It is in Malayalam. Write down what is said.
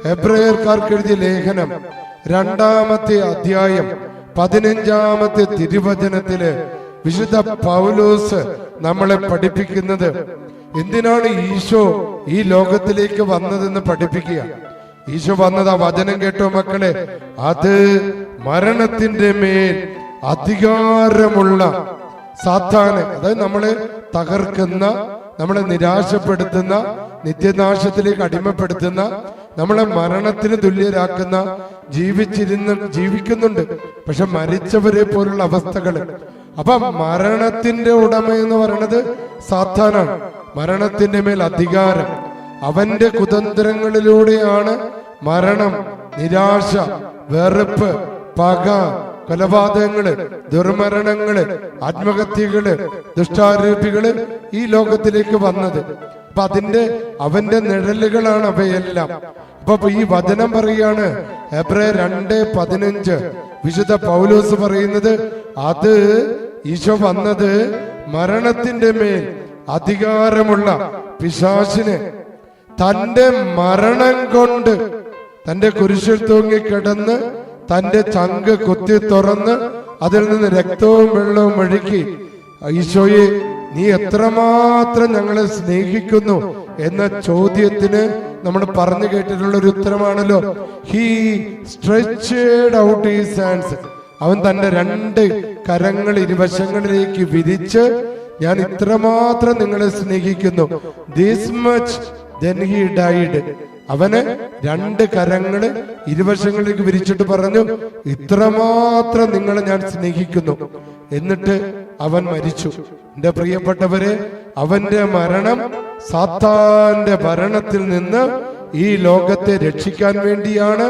ഹെബ്രയർക്കാർക്ക് എഴുതിയ ലേഖനം 2-ാമത്തെ അധ്യായം 15-ാമത്തെ തിരുവചനത്തില് വിശുദ്ധ പൗലോസ് നമ്മളെ പഠിപ്പിക്കുന്നത് എന്തിനാണ് ഈശോ ഈ ലോകത്തിലേക്ക് വന്നതെന്ന് പഠിപ്പിക്കുക. ഈശോ വന്നത് ആ വചനം കേട്ടോ മക്കളെ, അത് മരണത്തിന്റെ മേൽ അധികാരമുള്ള സാത്താന്, അതായത് നമ്മളെ തകർക്കുന്ന, നമ്മളെ നിരാശപ്പെടുത്തുന്ന, നിത്യനാശത്തിലേക്ക് അടിമപ്പെടുത്തുന്ന, നമ്മളെ മരണത്തിന് തുല്യരാക്കുന്ന, ജീവിക്കുന്നുണ്ട് പക്ഷെ മരിച്ചവരെ പോലുള്ള അവസ്ഥകള്. അപ്പൊ മരണത്തിന്റെ ഉടമ എന്ന് പറയുന്നത് സാത്താനാണ്. മരണത്തിന്റെ മേൽ അധികാരം, അവന്റെ കുതന്ത്രങ്ങളിലൂടെയാണ് മരണം, നിരാശ, വെറുപ്പ്, പക, കൊലപാതകങ്ങള്, ദുർമരണങ്ങള്, ആത്മഹത്യകള്, ദുഷ്ടാരൂപികള് ഈ ലോകത്തിലേക്ക് വന്നത്. അപ്പൊ അവന്റെ നിഴലുകളാണ് അവയെല്ലാം. അപ്പൊ ഈ വചനം പറയാണ്, ഹെബ്രയർ 2:15 വിശുദ്ധ പൗലോസ് പറയുന്നത്, അത് ഈശോ വന്നത് മരണത്തിന്റെ മേൽ അധികാരമുള്ള പിശാചിനെ തന്റെ മരണം കൊണ്ട്, തന്റെ കുരിശിൽ തൂങ്ങിക്കിടന്ന് തന്റെ ചങ്ക് കുത്തി തുറന്ന് അതിൽ നിന്ന് രക്തവും വെള്ളവും ഒഴുക്കി, ഈശോയെ നീ എത്രമാത്രം ഞങ്ങളെ സ്നേഹിക്കുന്നു എന്ന ചോദ്യത്തിന് നമ്മൾ പറഞ്ഞു കേട്ടിട്ടുള്ള ഒരു ഉത്തരമാണല്ലോ, he stretched out his hands. അവൻ തന്റെ 2 കരങ്ങൾ ഇരുവശങ്ങളിലേക്ക് വിരിച്ച്, ഞാൻ ഇത്രമാത്രം നിങ്ങളെ സ്നേഹിക്കുന്നു, this much then he died. അവന് 2 കരങ്ങള് ഇരുവശങ്ങളിലേക്ക് വിരിച്ചിട്ട് പറഞ്ഞു, ഇത്രമാത്രം നിങ്ങളെ ഞാൻ സ്നേഹിക്കുന്നു. എന്നിട്ട് അവൻ മരിച്ചു. എന്റെ പ്രിയപ്പെട്ടവരെ, അവന്റെ മരണം സാത്താന്റെ ഭരണത്തിൽ നിന്ന് ഈ ലോകത്തെ രക്ഷിക്കാൻ വേണ്ടിയാണ്.